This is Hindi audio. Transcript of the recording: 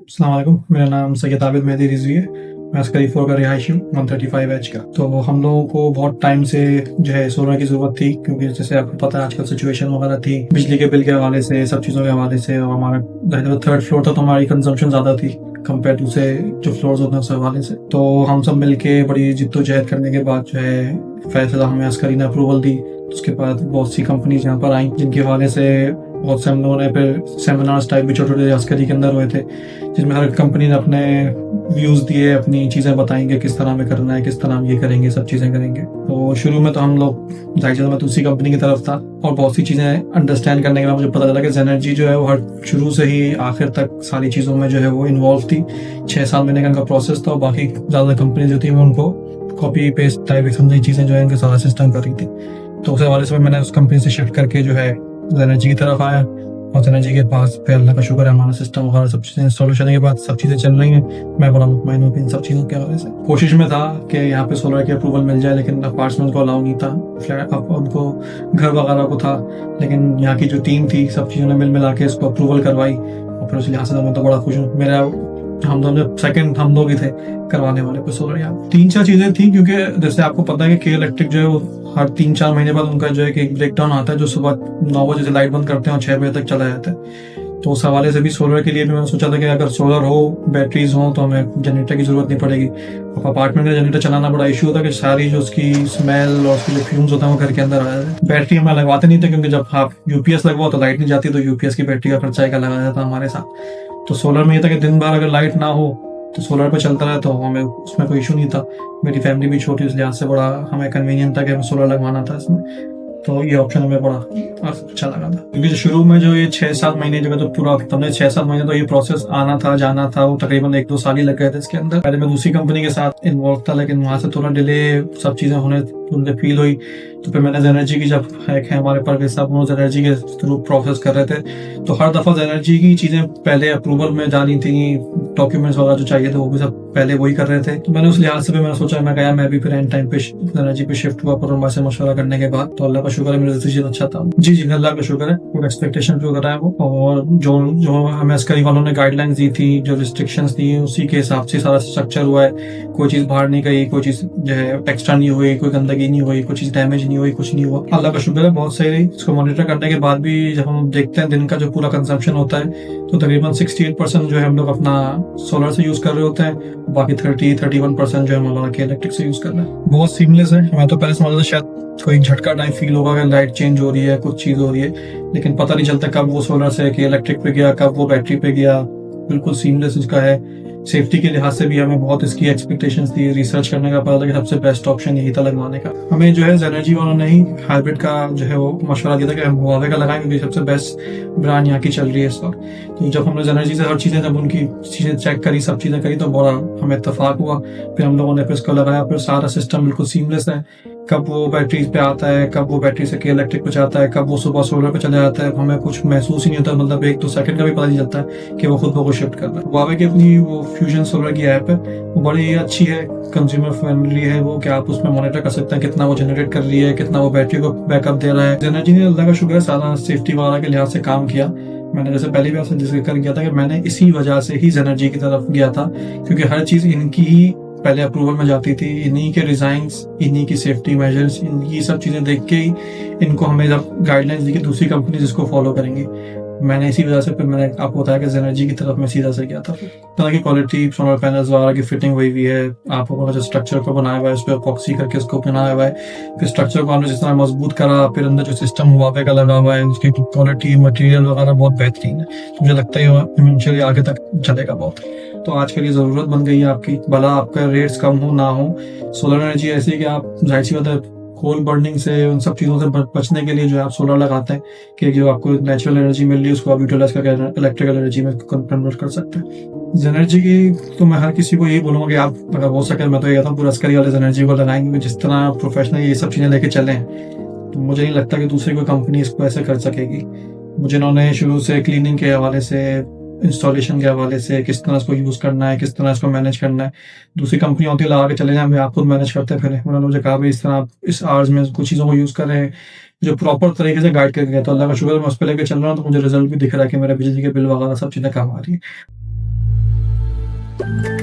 अस्सलाम वालेकुम, मेरा नाम सैयद आबिद मेहदी रिजवी है। मैं अस्करी 4 का रिहायशी हूँ, 135 एच का। तो हम लोगों को बहुत टाइम से जो है सोलर की ज़रूरत थी, क्योंकि जैसे आपको पता है आजकल सिचुएशन वगैरह थी बिजली के बिल के हवाले से, सब चीज़ों के हवाले से। और हमारा जो 3rd फ्लोर था तो हमारी कंजम्पशन ज़्यादा थी कंपेयर टू से जो फ्लोर्स होते हैं उस हवाले से। तो हम सब मिलके बड़ी जिद्दोजहद करने के बाद जो है फैसला हमें अस्करी ने अप्रूवल दी। उसके बाद बहुत सी कंपनीज यहाँ पर आई जिनके हवाले से बहुत से हम लोगों ने फिर सेमिनार्स टाइप भी छोटे छोटे अस्करी के अंदर हुए थे, जिसमें हर कंपनी ने अपने व्यूज़ दिए, अपनी चीज़ें बताएंगे किस तरह में करना है, किस तरह हम ये करेंगे, सब चीज़ें करेंगे। तो शुरू में तो हम लोग जाहिर मैं तो उसी कंपनी की तरफ था, और बहुत सी चीज़ें अंडरस्टैंड करने के बाद मुझे पता चला कि जेनर्जी जो है वो हर शुरू से ही आखिर तक सारी चीज़ों में जो है वो इन्वॉल्व थी। 6 साल महीने का उनका प्रोसेस था, और बाकी ज़्यादा कंपनी जो थी वो उनको कॉपी पेस्ट टाइप समझी चीज़ें जो है उनके सारा सिस्टम कर रही थी। तो उस हवाले से मैंने उस कंपनी से शिफ्ट करके जो है जेनर्जी की तरफ आया, और एनर्जी के पास पे अल्लाह का शुक्र है हमारा सिस्टम वगैरह सब चीज़ें इंस्टॉलेशन के बाद सब चीज़ें चल रही हैं। मैं बड़ा मुतमईन हूँ इन सब चीज़ों के हवाले से। कोशिश में था कि यहाँ पे सोलर की अप्रूवल मिल जाए, लेकिन अपार्टमेंट को अलाउ नहीं था, फ्लैट उनको घर वगैरह को था। लेकिन यहाँ की जो टीम थी सब चीज़ों ने मिल मिला के इसको अप्रूवल करवाई, और फिर उस लिहाज से मैं तो बड़ा खुश हूँ। मेरा हम दोनों सेकंड हम लोग ही थे करवाने वाले पे सोलर। यहाँ 3-4 चीज़ें थी, क्योंकि जैसे आपको पता है कि के इलेक्ट्रिक जो है वो हर 3-4 महीने बाद उनका जो है कि एक ब्रेक डाउन आता है, जो सुबह 9 बजे से लाइट बंद करते हैं और 6 बजे तक चला जाता है। तो उस हवाले से भी सोलर के लिए भी मैंने सोचा था कि अगर सोलर हो, बैटरीज हो, तो हमें जनरेटर की जरूरत नहीं पड़ेगी। अब अपार्टमेंट में जनरेटर चलाना बड़ा इशू होता है कि सारी जो उसकी स्मेल और उसके जो फ्यूम्स होते हैं वो घर के अंदर आ जाते हैं। बैटरी हमें लगवाते नहीं थे, क्योंकि जब आप यूपीएस लगवाओ तो लाइट नहीं जाती, तो यूपीएस की बैटरी का खर्चा एक लगाया जाता हमारे साथ। तो सोलर में ये था कि दिन भर अगर लाइट ना हो तो सोलर पर चलता रहे, तो हमें उसमें कोई इशू नहीं था। मेरी फैमिली भी छोटी, इस लिहाज से बड़ा हमें कन्वीनियंट था कि हमें सोलर लगवाना था इसमें। तो ये ऑप्शन हमें बड़ा अच्छा लगा था, क्योंकि शुरू में जो ये 6-7 महीने जो तो पूरा हमने 6-7 महीने तो ये प्रोसेस आना था जाना था, वो तकरीबन 1-2 साल ही लग गए थे इसके अंदर। पहले मैं दूसरी कंपनी के साथ इन्वॉल्व था, लेकिन वहां से थोड़ा डिले सब चीजें होने मुझे फील हुई। तो फिर मैंने जेनर्जी की, जब है हमारे परवेज साहब उन्होंने जेनर्जी के थ्रू प्रोसेस कर रहे थे, तो हर दफा जेनर्जी की चीजें पहले अप्रूवल में जानी थी, डॉक्यूमेंट्स वगैरह जो चाहिए थे वो भी सब पहले वही कर रहे थे। तो मैंने उस लिहाज से भी मैंने सोचा, मैं गया, मैं भी फिर एंड टाइम पे एनर्जी पे शिफ्ट हुआ पर से मशवरा करने के बाद। तो अल्लाह का शुक्र है मेरा डिसीजन अच्छा था। जी जी, अल्लाह का शुक्र है, पूरा एक्सपेक्टेशन जो करा है वो। और जो जो हमें अस्करी वालों ने गाइडलाइंस दी थी, जो रिस्ट्रिक्शंस दी, उसी के हिसाब से सारा स्ट्रक्चर हुआ है। कोई चीज बाहर नहीं गई, कोई चीज जो है एक्स्ट्रा नहीं हुई, कोई गंदगी नहीं हुई, कोई चीज डैमेज नहीं हुई, कुछ नहीं हुआ। अल्लाह का शुक्र है, बहुत सही रही। इसको मॉनिटर करने के बाद भी जब हम देखते हैं दिन का जो पूरा कंजम्पशन होता है, तो तकरीबन 68% जो है हम लोग अपना सोलर से यूज कर रहे होते हैं, बाकी 30-31% जो है हमारा के इलेक्ट्रिक से यूज कर रहे हैं। बहुत सीमलेस है। मैं तो पहले समझता था शायद कोई झटका टाइप फील होगा कि लाइट चेंज हो रही है, कुछ चीज हो रही है, लेकिन पता नहीं चलता कब वो सोलर से के इलेक्ट्रिक पे गया, कब वो बैटरी पे गया। बिल्कुल सीमलेस इसका है। सेफ्टी के लिहाज से भी हमें बहुत इसकी एक्सपेक्टेशंस थी। रिसर्च करने का पता था कि सबसे बेस्ट ऑप्शन यही था लगवाने का। हमें जो है जेनर्जी वालों ने ही हाइब्रिड का जो है वो मशवरा दिया था कि हम हुआवे का लगाएं, क्योंकि सबसे बेस्ट ब्रांड यहाँ की चल रही है इस वक्त। तो जब हमने जेनर्जी से हर चीज़ें, जब उनकी चीज़ें चेक करी, सब चीज़ें करी, तो बड़ा हमें इत्तेफाक हुआ। फिर हम लोगों ने फिर इसको लगाया, फिर सारा सिस्टम बिल्कुल सीमलेस है। कब वो बैटरी पे आता है, कब वो बैटरी से के इलेक्ट्रिक पे जाता है, कब वो सुबह सोलर पे चला जाता है, हमें कुछ महसूस ही नहीं होता। मतलब 1-2 सेकंड का भी पता नहीं चलता है कि वो खुद को शिफ्ट कर रहा है। हुआवे की अपनी वो फ्यूजन सोलर की ऐप है, वो बड़ी अच्छी है, कंज्यूमर फ्रेंडली है वो, कि आप उसमें मॉनिटर कर सकते हैं कितना वो जनरेट कर रही है, कितना वो बैटरी को बैकअप दे रहा है। एनर्जी ने अल्लाह का शुक्र है सारा सेफ्टी वगैरह के लिहाज से काम किया। मैंने जैसे पहले भी आपसे जिक्र किया था कि मैंने इसी वजह से ही एनर्जी की तरफ गया था, क्योंकि हर चीज इनकी ही पहले अप्रूवल में जाती थी। इन्हीं के डिजाइन्स, इन्हीं की सेफ्टी मेजर्स, इनकी सब चीजें देख के ही इनको हमें जब गाइडलाइंस दी कि दूसरी कंपनी इसको फॉलो करेंगी, मैंने इसी वजह से फिर मैंने आपको बताया कि एनर्जी की तरफ मैं सीधा से गया था। तरह की क्वालिटी, सोलर पैनल्स वगैरह की फिटिंग हुई हुई है। आपको जो स्ट्रक्चर को बनाया हुआ है, उस पर एपॉक्सी करके उसको बनाया हुआ है। फिर स्ट्रक्चर को हमने जिस तरह मजबूत करा, फिर अंदर जो सिस्टम हुआवे का लगा हुआ है, उसकी क्वालिटी, मटेरियल वगैरह बहुत बेहतरीन है। तो मुझे लगता है इवेंचुअली आगे तक चलेगा बहुत। तो आज के लिए जरूरत बन गई है आपकी, भला आपका रेट्स कम हो ना हो। सोलर एनर्जी ऐसी है कि आप जाहिर सी बात है कोल बर्निंग से, उन सब चीज़ों से बचने के लिए जो है आप सोलर लगाते हैं कि जो आपको नेचुरल एनर्जी मिल रही है उसको आप यूटिलाइज करके इलेक्ट्रिकल एनर्जी में कन्वर्ट कर सकते हैं। एनर्जी की तो मैं हर किसी को यही बोलूँगा कि आप अगर हो सके, मैं तो ये कहता हूँ पूरा अस्करी वाले एनर्जी को लगाएंगे। जिस तरह प्रोफेशनल ये सब चीज़ें लेके चले हैं, तो मुझे नहीं लगता कि दूसरी कोई कंपनी इसको ऐसे कर सकेगी। मुझे इन्होंने शुरू से क्लीनिंग के हवाले से, इंस्टॉलेशन के हवाले से, किस तरह इसको यूज करना है, किस तरह इसको मैनेज करना है, दूसरी कंपनी होती है लगा के चले जाए, आप खुद मैनेज करते फिर। उन्होंने मुझे कहा भाई इस तरह आप इस आवर्स में कुछ चीज़ों को यूज कर रहे हैं, जो प्रॉपर तरीके से गाइड करके गया। तो अल्लाह का शुक्र मैं उस पर लेके चल रहा हूँ, तो मुझे रिजल्ट भी दिख रहा है कि मेरे बिजली के बिल वगैरह सब चीज़ें कम आ रही है। है।